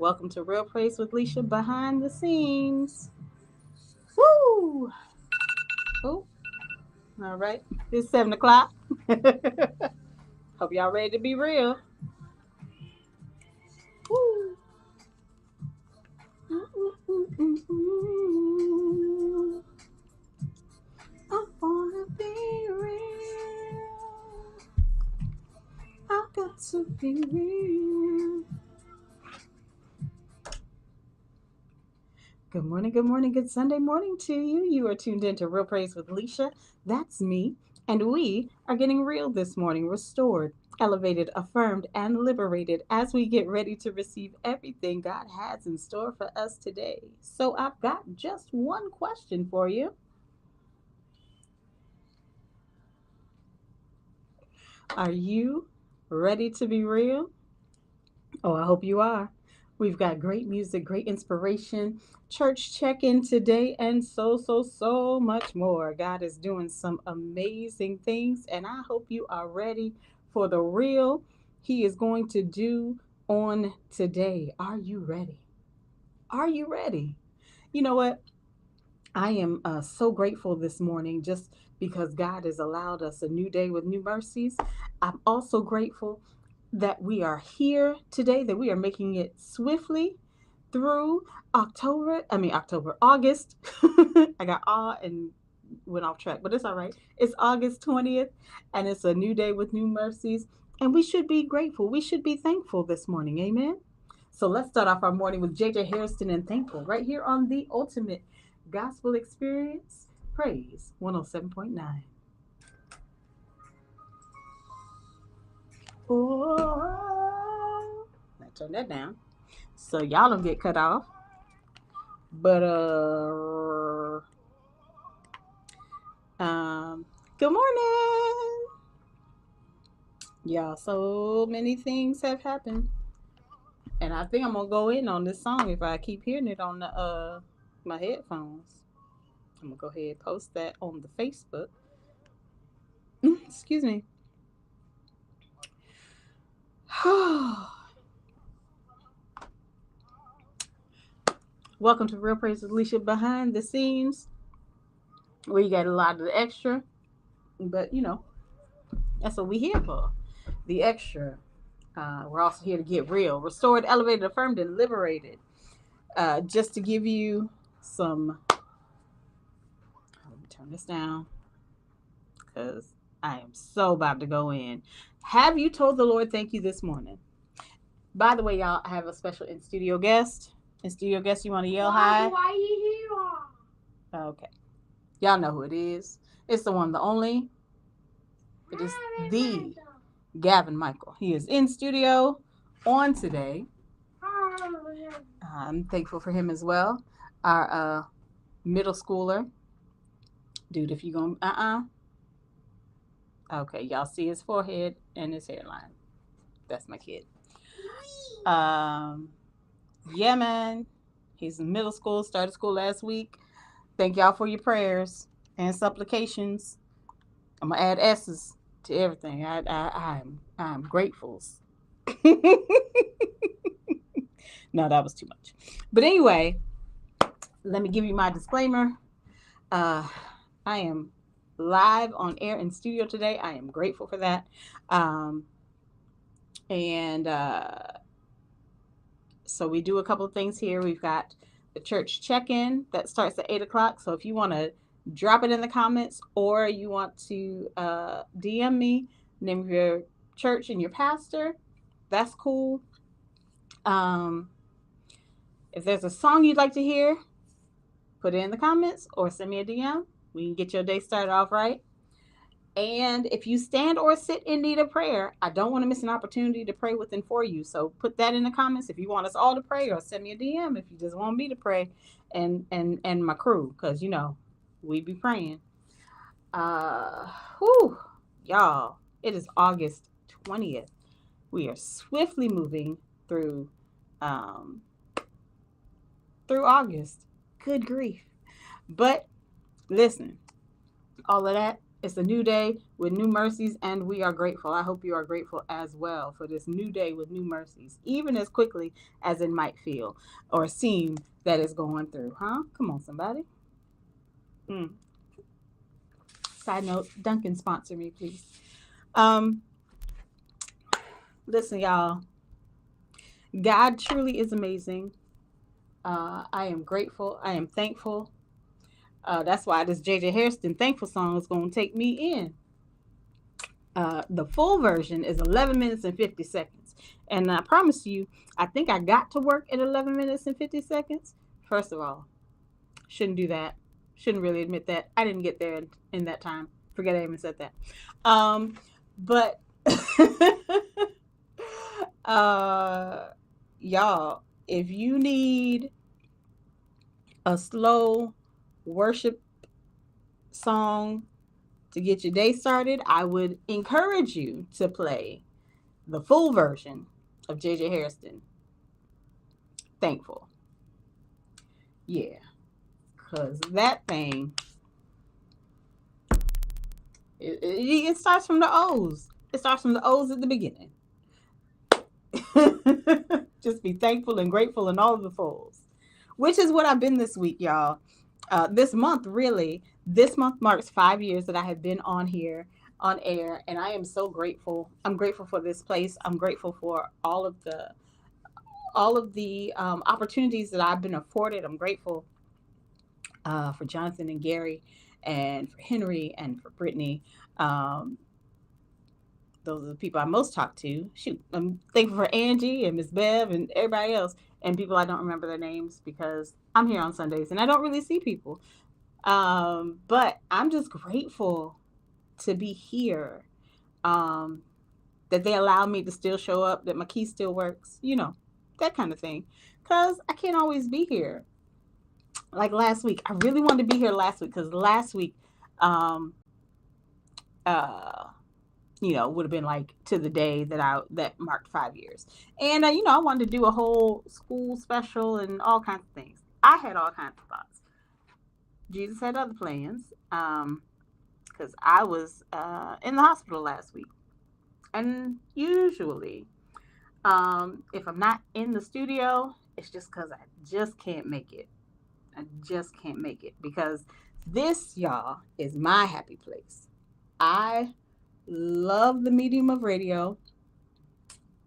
Welcome to Real Praise with Leesha behind the scenes. Woo! Oh, all right. It's 7 o'clock. Hope y'all ready to be real. Woo! I wanna be real. I got to be real. Good morning, good Sunday morning to you. You are tuned into Real Praise with Leesha. That's me. And we are getting real this morning, restored, elevated, affirmed, and liberated as we get ready to receive everything God has in store for us today. So I've got just one question for you. Are you ready to be real? Oh, I hope you are. We've got great music, great inspiration, church check in today, and so much more. God is doing some amazing things, and I hope you are ready for the real He is going to do on today. Are you ready? Are you ready? You know what? I am so grateful this morning just because God has allowed us a new day with new mercies. I'm also grateful that we are here today, that we are making it swiftly through August. I got all and went off track, but it's all right. It's August 20th, and it's a new day with new mercies. And we should be grateful. We should be thankful this morning. Amen. So let's start off our morning with JJ Harrison and Thankful right here on the Ultimate Gospel Experience Praise 107.9. Oh, I turn that down so y'all don't get cut off. But um, good morning, y'all. So many things have happened, and I think I'm gonna go in on this song if I keep hearing it on the my headphones. I'm gonna go ahead and post that on the Facebook. Excuse me. Welcome to Real Praise with Leesha behind the scenes, where you got a lot of the extra, but that's what we here for. The extra. We're also here to get real, restored, elevated, affirmed, and liberated. Just to give you some, let me turn this down because I am so about to go in. Have you told the Lord thank you this morning? By the way, y'all, I have a special in studio guest. In studio guest, you want to yell hi? Why are you here? Okay. Y'all know who it is. It's the one, the only. It is the Gavin Michael. He is in studio on today. I'm thankful for him as well. Our middle schooler. Dude, if you going okay, y'all see his forehead and his hairline. That's my kid. Yeah, man. He's in middle school, started school last week. Thank y'all for your prayers and supplications. I'm gonna add S's to everything. I'm grateful. No, that was too much. But anyway, let me give you my disclaimer. I am live on air in studio today. I am grateful for that. And so we do a couple of things here. We've got the church check-in that starts at 8 o'clock. So if you want to drop it in the comments or you want to DM me, name of your church and your pastor, that's cool. If there's a song you'd like to hear, put it in the comments or send me a DM. We can get your day started off right. And if you stand or sit in need of prayer, I don't want to miss an opportunity to pray with and for you. So put that in the comments if you want us all to pray, or send me a DM if you just want me to pray and my crew, because we be praying. Y'all, it is August 20th. We are swiftly moving through August. Good grief. But listen, all of that It's a new day with new mercies, and we are grateful. I hope you are grateful as well for this new day with new mercies, even as quickly as it might feel or seem that it's going through. Huh? Come on, somebody. Mm. Side note: Duncan, sponsor me, please. Um, Listen, y'all. God truly is amazing. I am grateful. I am thankful. That's why this JJ Hairston thankful song is going to take me in. The full version is 11 minutes and 50 seconds. And I promise you, I think I got to work at 11 minutes and 50 seconds. First of all, shouldn't do that. Shouldn't really admit that. I didn't get there in that time. Forget I even said that. But uh, y'all, if you need a slow worship song to get your day started, I would encourage you to play the full version of JJ Hairston. Thankful. Yeah. Because that thing, it starts from the O's. It starts from the O's at the beginning. Just be thankful and grateful in all of the fulls, which is what I've been this week, y'all. This month, really, this month marks 5 years that I have been on here on air, and I am so grateful. I'm grateful for this place. I'm grateful for all of the opportunities that I've been afforded. I'm grateful for Jonathan and Gary, and for Henry and for Brittany. Um, those are the people I most talk to. Shoot, I'm thankful for Angie and Miss Bev and everybody else, and people I don't remember their names because I'm here on Sundays and I don't really see people. But I'm just grateful to be here. Um, that they allow me to still show up, that my key still works, that kind of thing. Because I can't always be here. Like last week, I really wanted to be here last week because last week, um, uh, would have been like to the day that marked 5 years. And I wanted to do a whole school special and all kinds of things. I had all kinds of thoughts. Jesus had other plans. Because I was in the hospital last week, and usually, if I'm not in the studio, it's just because I just can't make it. I just can't make it because this, y'all, is my happy place. I love the medium of radio.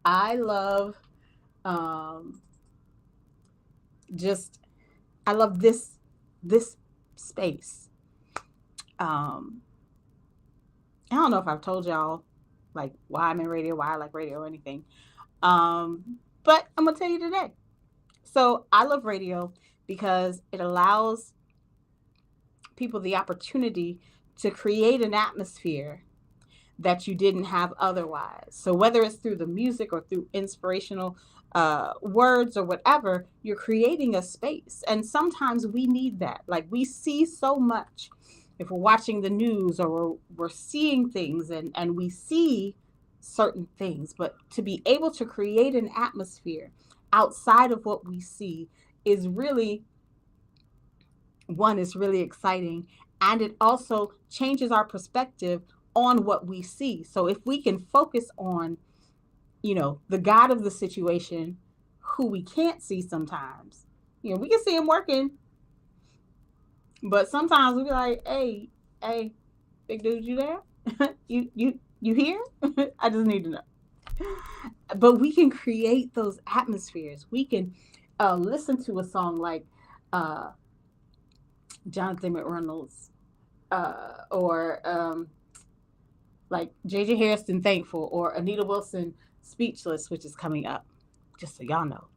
I love um, just I love this space. Um, I don't know if I've told y'all like why I'm in radio, why I like radio or anything. But I'm gonna tell you today. So I love radio because it allows people the opportunity to create an atmosphere that you didn't have otherwise. So whether it's through the music or through inspirational words or whatever, you're creating a space. And sometimes we need that. Like we see so much if we're watching the news or we're seeing things and we see certain things, but to be able to create an atmosphere outside of what we see is really one is really exciting, and it also changes our perspective on what we see. So if we can focus on, the God of the situation, who we can't see sometimes, we can see him working, but sometimes we be like, hey, big dude, you there? you here? I just need to know. But we can create those atmospheres. We can listen to a song like uh, Jonathan McReynolds or like JJ Hairston Thankful or Anita Wilson Speechless, which is coming up. Just so y'all know.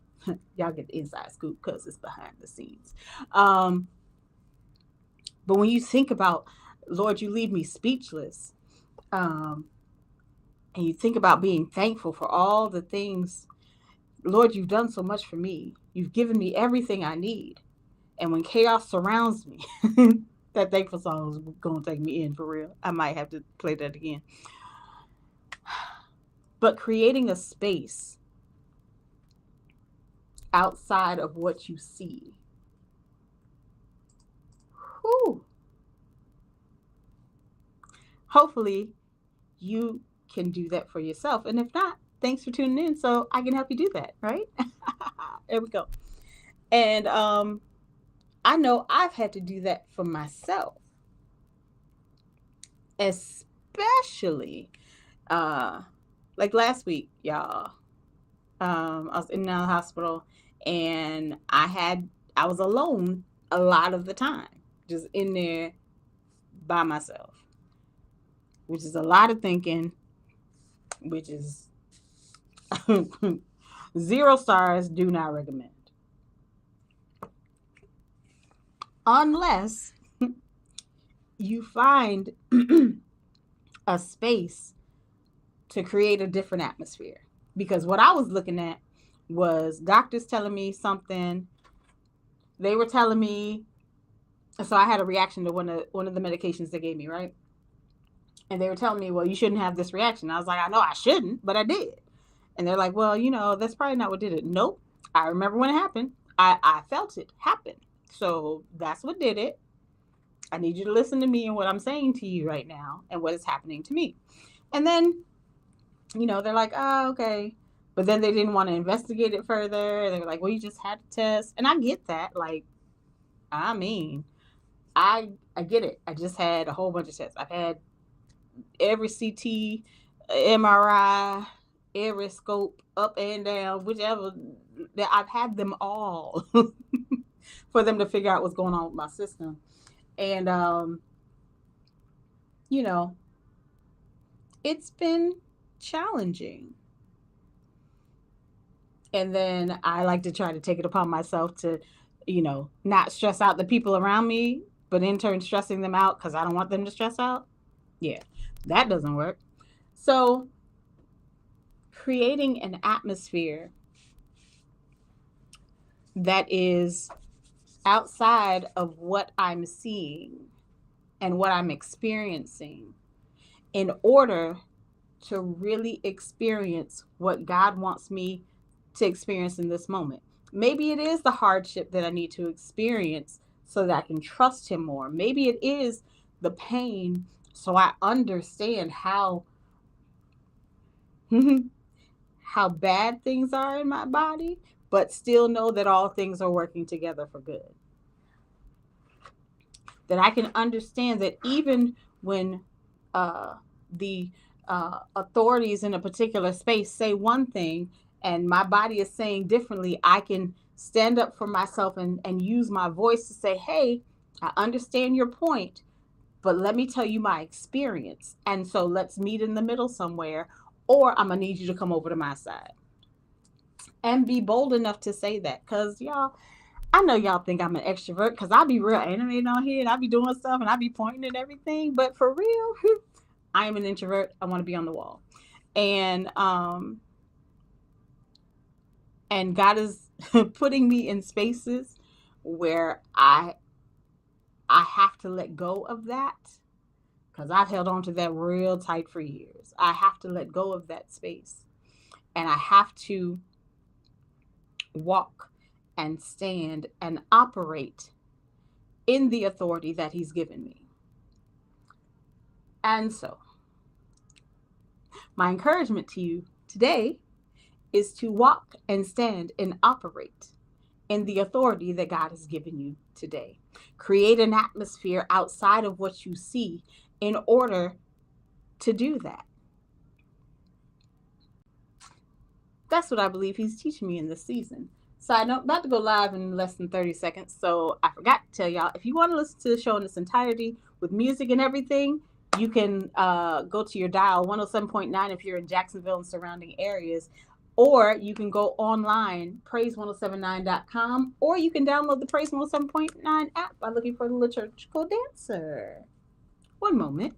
Y'all get the inside scoop because it's behind the scenes. Um, but when you think about, Lord, you leave me speechless, um, and you think about being thankful for all the things, Lord, you've done so much for me. You've given me everything I need. And when chaos surrounds me, that thankful song is going to take me in for real. I might have to play that again. But creating a space outside of what you see. Whew. Hopefully, you can do that for yourself. And if not, thanks for tuning in so I can help you do that, right? There we go. And I know I've had to do that for myself, especially uh, like last week, y'all. I was in the hospital and I was alone a lot of the time, just in there by myself, which is a lot of thinking, which is 0 stars, do not recommend. Unless you find a space to create a different atmosphere. Because what I was looking at was doctors telling me something. They were telling me, so I had a reaction to one of the medications they gave me, right? And they were telling me, well, you shouldn't have this reaction. I was like, I know I shouldn't, but I did. And they're like, well, that's probably not what did it. Nope. I remember when it happened. I felt it happen. So that's what did it. I need you to listen to me and what I'm saying to you right now and what is happening to me. And then, they're like, oh, okay. But then they didn't want to investigate it further. They were like, well, you just had to test. And I get that. Like, I mean, I get it. I just had a whole bunch of tests. I've had every CT, MRI, every scope, up and down, whichever. That I've had them all for them to figure out what's going on with my system. And, you know, it's been challenging. And then I like to try to take it upon myself to, not stress out the people around me, but in turn stressing them out because I don't want them to stress out. Yeah, that doesn't work. So, creating an atmosphere that is outside of what I'm seeing and what I'm experiencing in order to really experience what God wants me to experience in this moment. Maybe it is the hardship that I need to experience so that I can trust Him more. Maybe it is the pain so I understand how how bad things are in my body, but still know that all things are working together for good. That I can understand that even when the authorities in a particular space say one thing and my body is saying differently, I can stand up for myself and use my voice to say, hey, I understand your point, but let me tell you my experience. And so let's meet in the middle somewhere, or I'm going to need you to come over to my side. And be bold enough to say that. Because, y'all, I know y'all think I'm an extrovert because I be real animated on here and I be doing stuff and I be pointing at everything. But for real, I am an introvert. I want to be on the wall. And God is putting me in spaces where I have to let go of that because I've held on to that real tight for years. I have to let go of that space. And I have to walk and stand and operate in the authority that He's given me. And so, my encouragement to you today is to walk and stand and operate in the authority that God has given you today. Create an atmosphere outside of what you see in order to do that. That's what I believe He's teaching me in this season. Side note, about to go live in less than 30 seconds, so I forgot to tell y'all, if you want to listen to the show in its entirety with music and everything, you can go to your dial 107.9 if you're in Jacksonville and surrounding areas, or you can go online, praise1079.com, or you can download the Praise 107.9 app by looking for the Liturgical Dancer. One moment.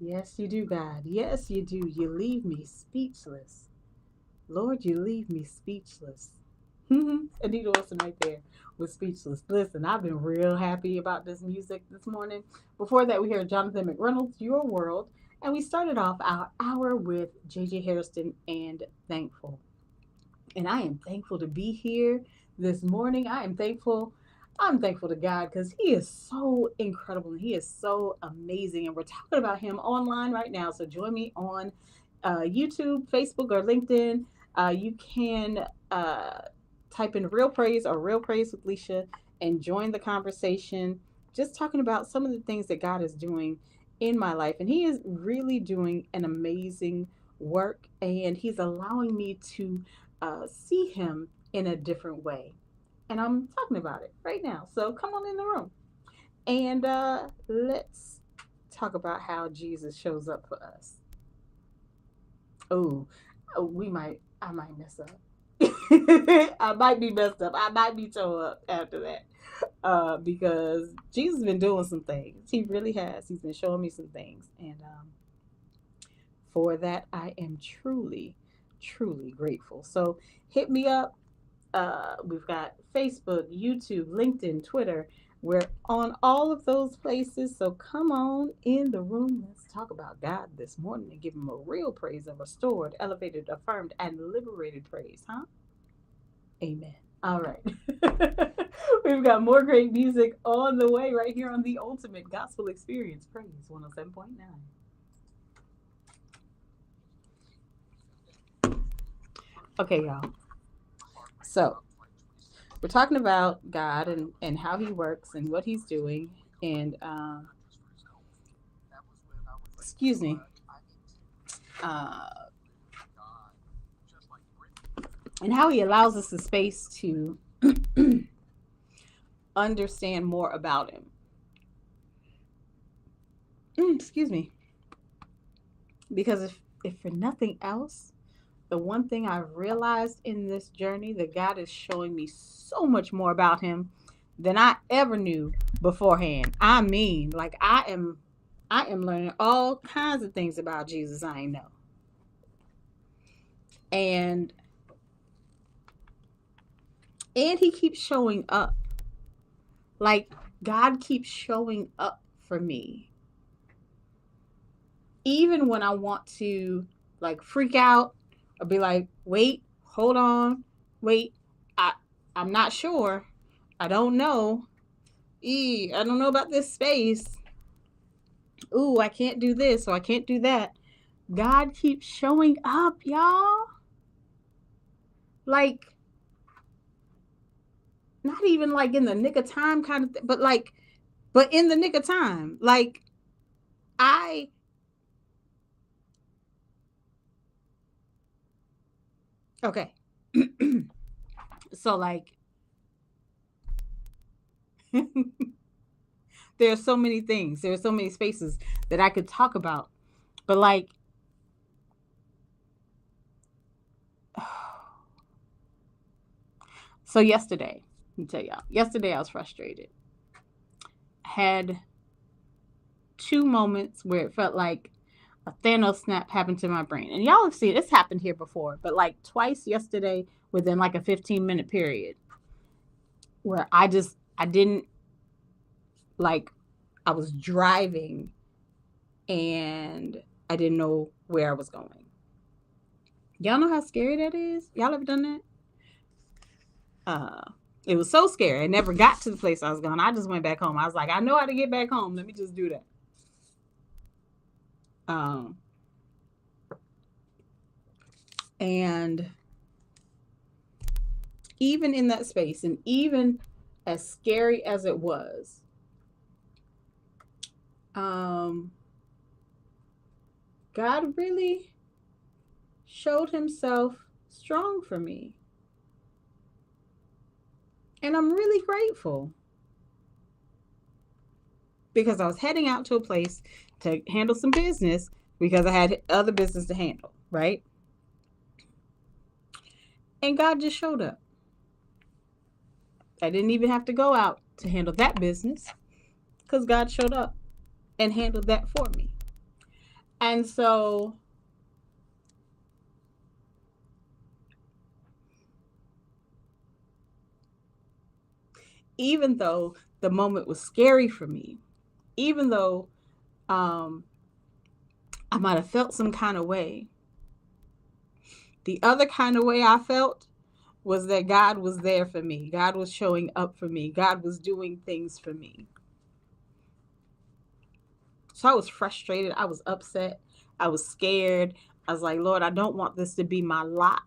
Yes, you do, God. Yes, you do. You leave me speechless. Lord, you leave me speechless. Anita Wilson right there was speechless. Listen, I've been real happy about this music this morning. Before that, we heard Jonathan McReynolds, Your World, and we started off our hour with J.J. Hairston and Thankful. And I am thankful to be here, this morning. I am thankful. I'm thankful to God because He is so incredible and He is so amazing. And we're talking about Him online right now. So join me on YouTube, Facebook, or LinkedIn. You can type in Real Praise or Real Praise with Leesha and join the conversation. Just talking about some of the things that God is doing in my life. And He is really doing an amazing work. And He's allowing me to see Him in a different way. And I'm talking about it right now. So come on in the room. And let's talk about how Jesus shows up for us. Oh, I might mess up. I might be messed up. I might be toe up after that. Because Jesus has been doing some things. He really has. He's been showing me some things. And for that, I am truly, truly grateful. So hit me up. We've got Facebook, YouTube, LinkedIn, Twitter. We're on all of those places. So come on in the room. Let's talk about God this morning and give Him a real praise, a restored, elevated, affirmed, and liberated praise, huh? Amen. All right. We've got more great music on the way right here on the Ultimate Gospel Experience, Praise 107.9. Okay, y'all. So, we're talking about God and how He works and what He's doing. And, excuse me, uh, and how He allows us the space to understand more about Him. Excuse me. Because if for nothing else, the one thing I've realized in this journey that God is showing me so much more about Him than I ever knew beforehand. I mean, like I am learning all kinds of things about Jesus I know. And He keeps showing up. Like God keeps showing up for me. Even when I want to like freak out or be like, wait, hold on, wait, I I'm not sure. I don't know. I don't know about this space. Ooh, I can't do this or I can't do that. God keeps showing up, y'all. Like, not even like in the nick of time kind of thing, but in the nick of time. Like, I, okay. So, like, there are so many things, there are so many spaces that I could talk about. But, like, so yesterday, let me tell y'all, yesterday I was frustrated. Had two moments where it felt like a Thanos snap happened to my brain. And y'all have seen it's happened here before, but like twice yesterday within like a 15-minute period where I didn't like I was driving and I didn't know where I was going. Y'all know how scary that is? Y'all ever done that? It was so scary. I never got to the place I was going. I just went back home. I was like, I know how to get back home. Let me just do that. Um, and even in that space, and even as scary as it was, God really showed Himself strong for me. And I'm really grateful because I was heading out to a place to handle some business because I had other business to handle, right? And God just showed up. I didn't even have to go out to handle that business because God showed up and handled that for me. And so even though the moment was scary for me, even though I might have felt some kind of way, the other kind of way I felt was that God was there for me. God was showing up for me. God was doing things for me. So I was frustrated. I was upset. I was scared. I was like, Lord, I don't want this to be my lot.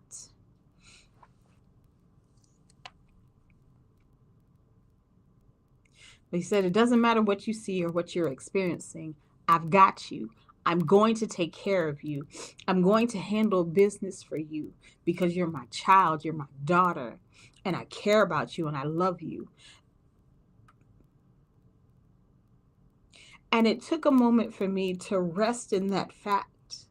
But he said, it doesn't matter what you see or what you're experiencing. I've got you. I'm going to take care of you. I'm going to handle business for you because you're my child. You're my daughter. And I care about you and I love you. And it took a moment for me to rest in that fact.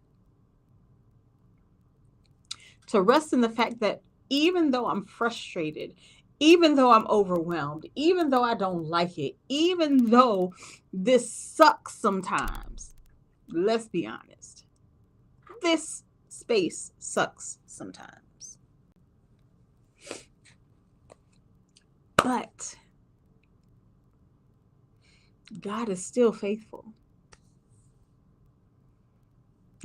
To rest in the fact that even though I'm frustrated, even though I'm overwhelmed, even though I don't like it, even though this sucks sometimes, let's be honest, this space sucks sometimes. But God is still faithful.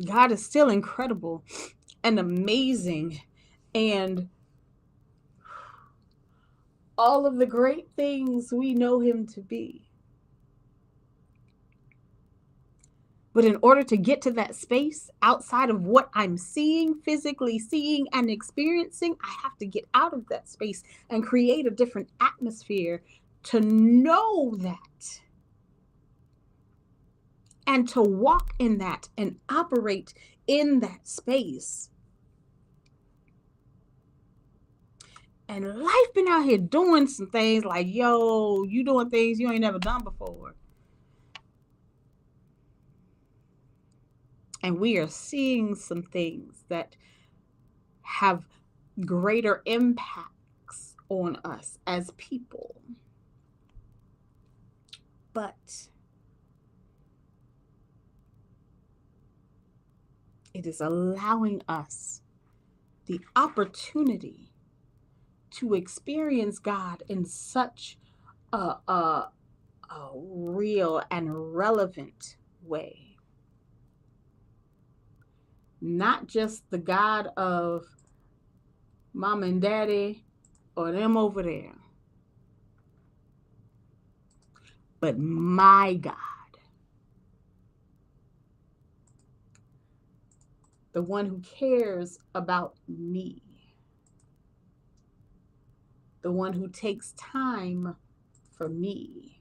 God is still incredible and amazing and all of the great things we know him to be. But in order to get to that space outside of what I'm seeing, physically seeing and experiencing, I have to get out of that space and create a different atmosphere to know that and to walk in that and operate in that space. And life been out here doing some things like, yo, you doing things you ain't never done before. And we are seeing some things that have greater impacts on us as people. But it is allowing us the opportunity to experience God in such a real and relevant way. Not just the God of mom and daddy or them over there, but my God, the one who cares about me, the one who takes time for me,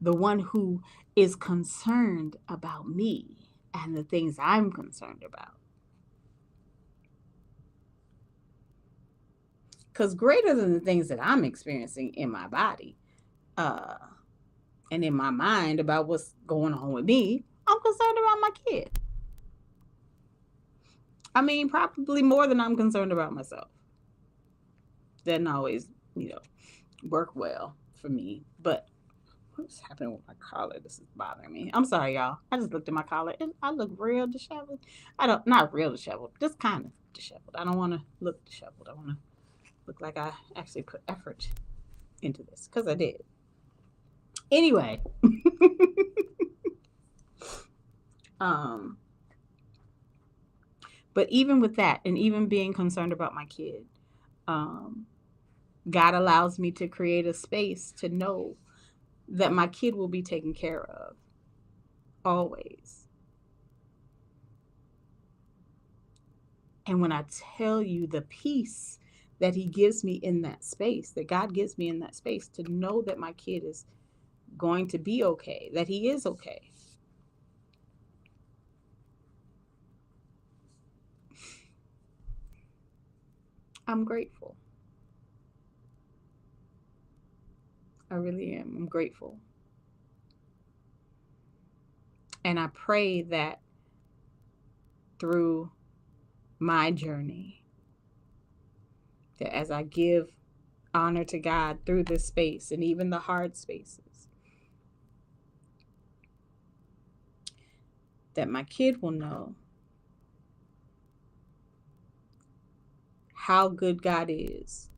the one who is concerned about me and the things I'm concerned about. Because greater than the things that I'm experiencing in my body and in my mind about what's going on with me, I'm concerned about my kid. I mean, probably more than I'm concerned about myself. Doesn't always, work well for me. But what's happening with my collar? This is bothering me. I'm sorry, y'all. I just looked at my collar and I look real disheveled. Not real disheveled, just kind of disheveled. I don't want to look disheveled. I want to look like I actually put effort into this because I did. Anyway, but even with that, and even being concerned about my kid, God allows me to create a space to know that my kid will be taken care of always. And when I tell you the peace that he gives me in that space, that God gives me in that space, to know that my kid is going to be okay, that he is okay. I'm grateful. I really am. I'm grateful. And I pray that through my journey, that as I give honor to God through this space and even the hard spaces, that my kid will know how good God is,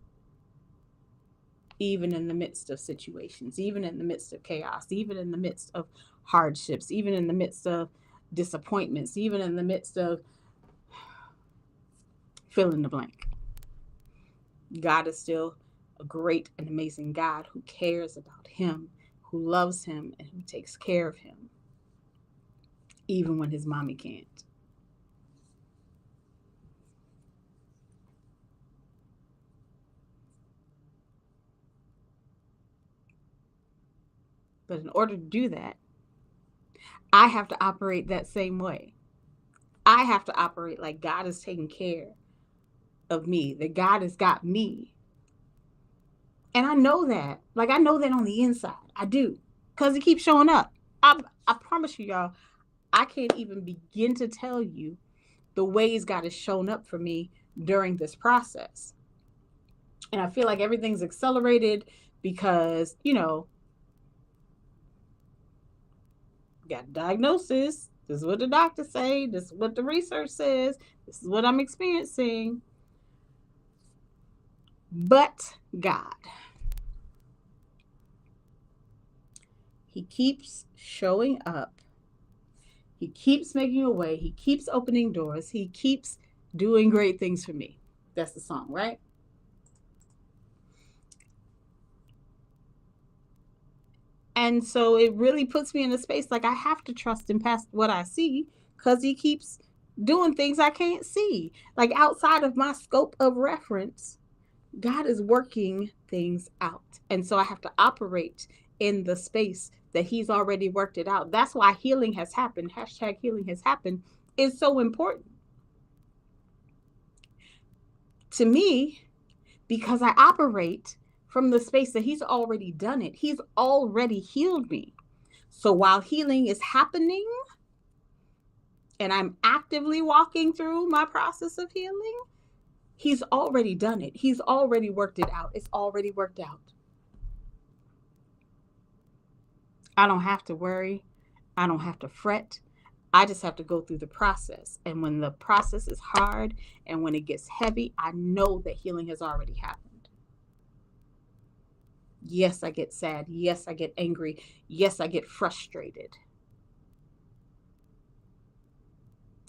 even in the midst of situations, even in the midst of chaos, even in the midst of hardships, even in the midst of disappointments, even in the midst of fill in the blank. God is still a great and amazing God who cares about him, who loves him, and who takes care of him, even when his mommy can't. But in order to do that, I have to operate that same way. I have to operate like God is taking care of me, that God has got me. And I know that. Like, I know that on the inside. I do. Because it keeps showing up. I promise you, y'all, I can't even begin to tell you the ways God has shown up for me during this process. And I feel like everything's accelerated because, got a diagnosis. This is what the doctors say. This is what the research says. This is what I'm experiencing. But God, he keeps showing up. He keeps making a way. He keeps opening doors. He keeps doing great things for me. That's the song, right? And so it really puts me in a space like I have to trust him past what I see because he keeps doing things I can't see. Like outside of my scope of reference, God is working things out. And so I have to operate in the space that he's already worked it out. That's why healing has happened. Hashtag healing has happened is so important to me because I operate from the space that he's already done it. He's already healed me. So while healing is happening and I'm actively walking through my process of healing, he's already done it. He's already worked it out. It's already worked out. I don't have to worry. I don't have to fret. I just have to go through the process. And when the process is hard and when it gets heavy, I know that healing has already happened. Yes, I get sad. Yes, I get angry. Yes, I get frustrated.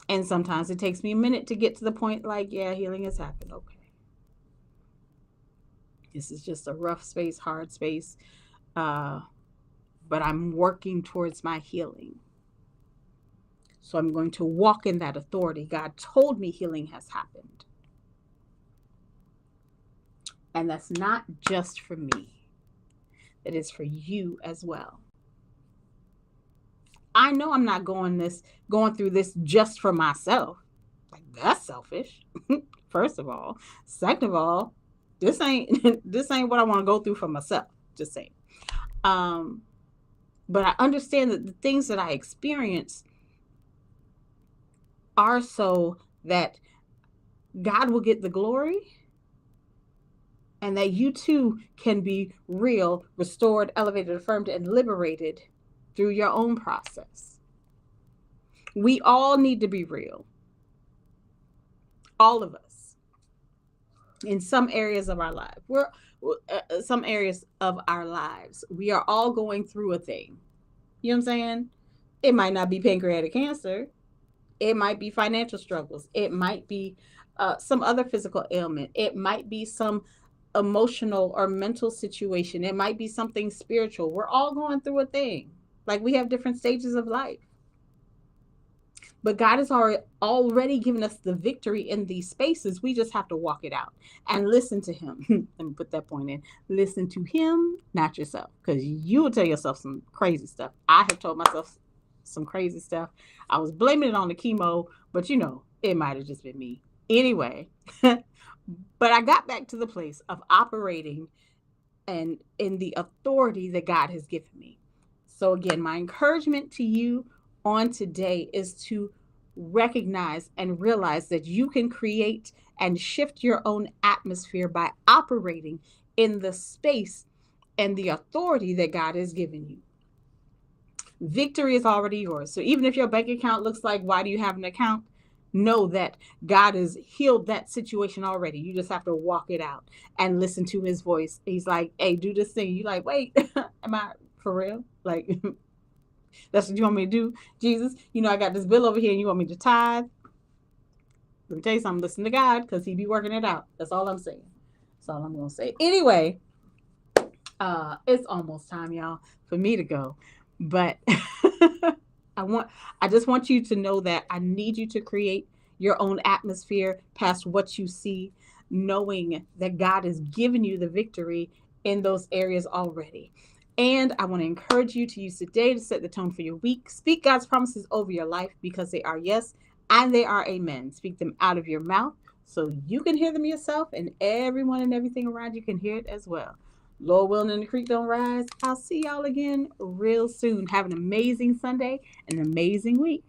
And sometimes it takes me a minute to get to the point like, yeah, healing has happened. Okay. This is just a rough space, hard space. But I'm working towards my healing. So I'm going to walk in that authority. God told me healing has happened. And that's not just for me, it is for you as well. I know I'm not going through this just for myself. Like that's selfish. First of all. Second of all, this ain't this ain't what I want to go through for myself. Just saying. But I understand that the things that I experience are so that God will get the glory and that you too can be real, restored, elevated, affirmed, and liberated through your own process. We all need to be real. All of us. In some areas of our life. Some areas of our lives. We are all going through a thing. You know what I'm saying? It might not be pancreatic cancer. It might be financial struggles. It might be some other physical ailment. It might be some emotional or mental situation. It might be something spiritual. We're all going through a thing. Like we have different stages of life. But God has already given us the victory in these spaces. We just have to walk it out and listen to him. Let me put that point in. Listen to him, not yourself, because you will tell yourself some crazy stuff. I have told myself some crazy stuff. I was blaming it on the chemo, but it might have just been me. Anyway, but I got back to the place of operating and in the authority that God has given me. So again, my encouragement to you on today is to recognize and realize that you can create and shift your own atmosphere by operating in the space and the authority that God has given you. Victory is already yours. So even if your bank account looks like, why do you have an account? Know that God has healed that situation already. You just have to walk it out and listen to his voice. He's like, hey, do this thing. You like, wait, am I for real? Like, that's what you want me to do? Jesus, I got this bill over here and you want me to tithe? Let me tell you something. Listen to God because he be working it out. That's all I'm saying. That's all I'm gonna say. Anyway, it's almost time, y'all, for me to go. But I want I just want you to know that I need you to create your own atmosphere past what you see, knowing that God has given you the victory in those areas already. And I want to encourage you to use today to set the tone for your week. Speak God's promises over your life because they are yes and they are amen. Speak them out of your mouth so you can hear them yourself and everyone and everything around you can hear it as well. Lord willing and the creek don't rise. I'll see y'all again real soon. Have an amazing Sunday, an amazing week.